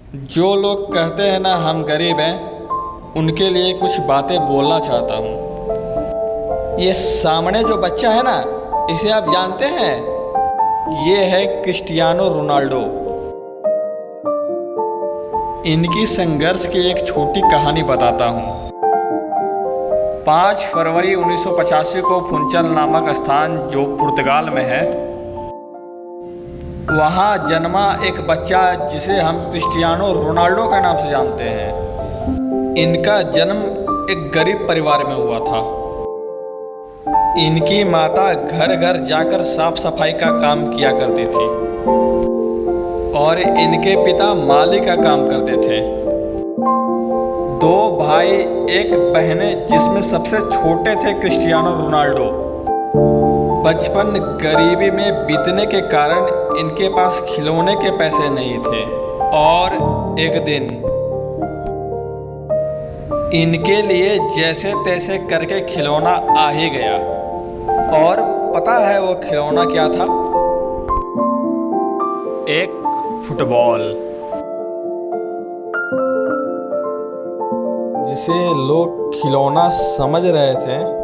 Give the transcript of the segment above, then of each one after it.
जो लोग कहते हैं ना हम गरीब हैं, उनके लिए कुछ बातें बोलना चाहता हूँ। ये सामने जो बच्चा है ना, इसे आप जानते हैं? ये है क्रिस्टियानो रोनाल्डो। इनकी संघर्ष की एक छोटी कहानी बताता हूँ। 5 फरवरी 1985 को फुंचल नामक स्थान जो पुर्तगाल में है, वहाँ जन्मा एक बच्चा जिसे हम क्रिस्टियानो रोनाल्डो के नाम से जानते हैं। इनका जन्म एक गरीब परिवार में हुआ था। इनकी माता घर घर जाकर साफ सफाई का काम किया करती थी और इनके पिता माली का काम करते थे। 2 भाई, 1 बहनें, जिसमें सबसे छोटे थे क्रिस्टियानो रोनाल्डो। बचपन गरीबी में बीतने के कारण इनके पास खिलौने के पैसे नहीं थे और एक दिन इनके लिए जैसे तैसे करके खिलौना आ ही गया। और पता है वो खिलौना क्या था? एक फुटबॉल, जिसे लोग खिलौना समझ रहे थे।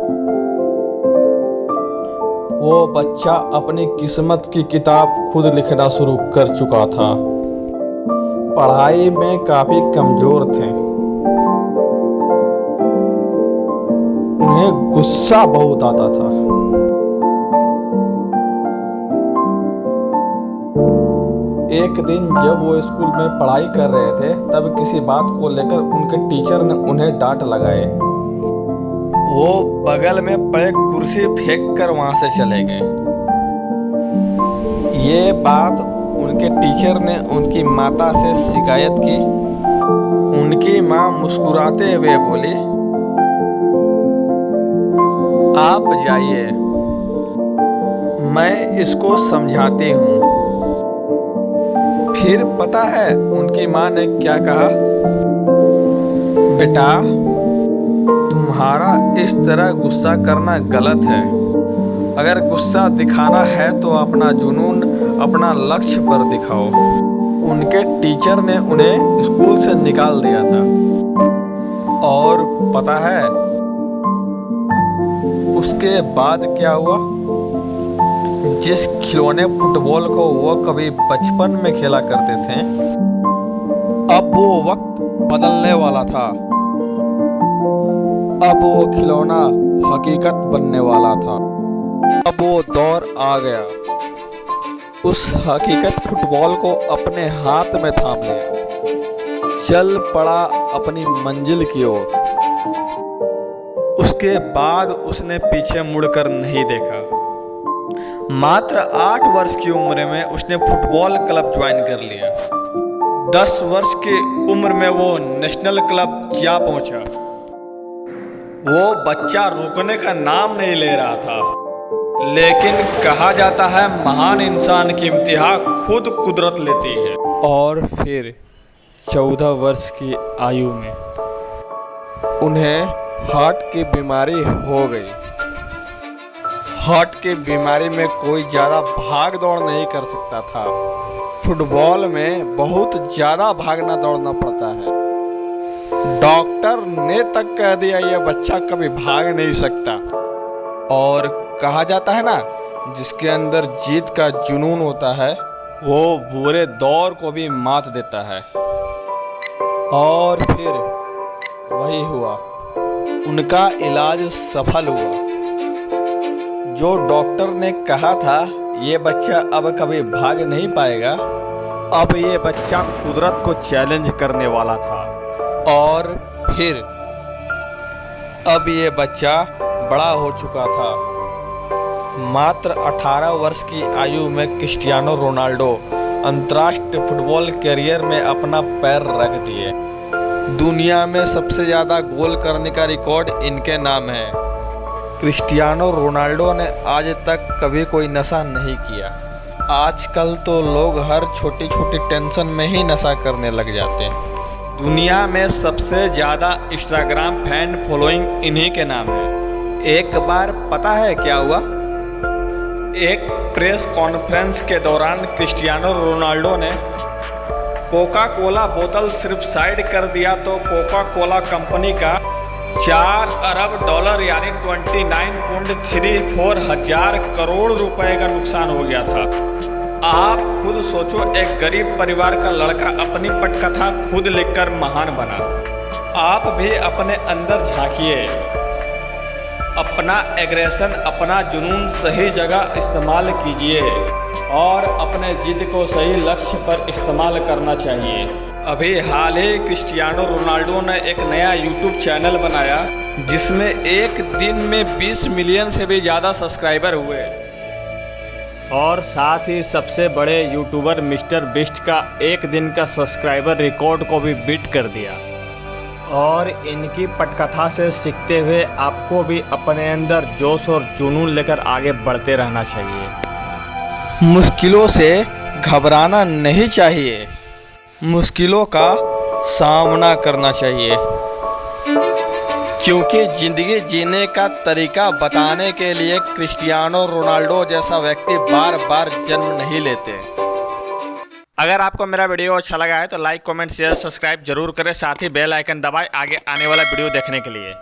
वो बच्चा अपनी किस्मत की किताब खुद लिखना शुरू कर चुका था। पढ़ाई में काफी कमजोर थे। उन्हें गुस्सा बहुत आता था। एक दिन जब वो स्कूल में पढ़ाई कर रहे थे, तब किसी बात को लेकर उनके टीचर ने उन्हें डांट लगाए। वो बगल में पड़े कुर्सी फेंक कर वहां से चले गए। ये बात उनके टीचर ने उनकी माता से शिकायत की। उनकी माँ मुस्कुराते हुए बोली, आप जाइए, मैं इसको समझाती हूँ। फिर पता है उनकी माँ ने क्या कहा? बेटा, तुम्हारा इस तरह गुस्सा करना गलत है। अगर गुस्सा दिखाना है तो अपना जुनून अपना लक्ष्य पर दिखाओ। उनके टीचर ने उन्हें स्कूल से निकाल दिया था। और पता है उसके बाद क्या हुआ? जिस खिलौने फुटबॉल को वो कभी बचपन में खेला करते थे, अब वो वक्त बदलने वाला था। अब वो खिलौना हकीकत बनने वाला था। अब वो दौर आ गया। उस हकीकत फुटबॉल को अपने हाथ में थाम लिया, चल पड़ा अपनी मंजिल की ओर। उसके बाद उसने पीछे मुड़कर नहीं देखा। मात्र 8 वर्ष की उम्र में उसने फुटबॉल क्लब ज्वाइन कर लिया। 10 वर्ष की उम्र में वो नेशनल क्लब जा पहुंचा। वो बच्चा रुकने का नाम नहीं ले रहा था, लेकिन कहा जाता है महान इंसान की इम्तिहान खुद कुदरत लेती है। और फिर 14 वर्ष की आयु में उन्हें हार्ट की बीमारी हो गई। हार्ट की बीमारी में कोई ज़्यादा भाग दौड़ नहीं कर सकता था। फुटबॉल में बहुत ज़्यादा भागना दौड़ना पड़ता है। डॉक्टर ने तक कह दिया ये बच्चा कभी भाग नहीं सकता। और कहा जाता है ना, जिसके अंदर जीत का जुनून होता है वो बुरे दौर को भी मात देता है। और फिर वही हुआ, उनका इलाज सफल हुआ। जो डॉक्टर ने कहा था ये बच्चा अब कभी भाग नहीं पाएगा, अब ये बच्चा कुदरत को चैलेंज करने वाला था। और फिर अब ये बच्चा बड़ा हो चुका था। मात्र 18 वर्ष की आयु में क्रिस्टियानो रोनाल्डो अंतर्राष्ट्रीय फुटबॉल करियर में अपना पैर रख दिए। दुनिया में सबसे ज़्यादा गोल करने का रिकॉर्ड इनके नाम है। क्रिस्टियानो रोनाल्डो ने आज तक कभी कोई नशा नहीं किया। आजकल तो लोग हर छोटी छोटी टेंशन में ही नशा करने लग जाते हैं। दुनिया में सबसे ज़्यादा इंस्टाग्राम फैन फॉलोइंग इन्हीं के नाम है। एक बार पता है क्या हुआ? एक प्रेस कॉन्फ्रेंस के दौरान क्रिस्टियानो रोनाल्डो ने कोका कोला बोतल सिर्फ साइड कर दिया तो कोका कोला कंपनी का $4 अरब यानी 29.34 हजार करोड़ रुपए का नुकसान हो गया था। आप खुद सोचो, एक गरीब परिवार का लड़का अपनी पटकथा खुद लिखकर महान बना। आप भी अपने अंदर झांकिए, अपना एग्रेशन, अपना जुनून सही जगह इस्तेमाल कीजिए और अपने जिद को सही लक्ष्य पर इस्तेमाल करना चाहिए। अभी हाल ही क्रिस्टियानो रोनाल्डो ने एक नया यूट्यूब चैनल बनाया जिसमें एक दिन में 20 मिलियन से भी ज़्यादा सब्सक्राइबर हुए और साथ ही सबसे बड़े यूट्यूबर मिस्टर बीस्ट का एक दिन का सब्सक्राइबर रिकॉर्ड को भी बीट कर दिया। और इनकी पटकथा से सीखते हुए आपको भी अपने अंदर जोश और जुनून लेकर आगे बढ़ते रहना चाहिए। मुश्किलों से घबराना नहीं चाहिए, मुश्किलों का सामना करना चाहिए, क्योंकि ज़िंदगी जीने का तरीका बताने के लिए क्रिस्टियानो रोनाल्डो जैसा व्यक्ति बार बार जन्म नहीं लेते। अगर आपको मेरा वीडियो अच्छा लगा है तो लाइक, कमेंट, शेयर, सब्सक्राइब जरूर करें। साथ ही बेल आइकन दबाएं आगे आने वाला वीडियो देखने के लिए।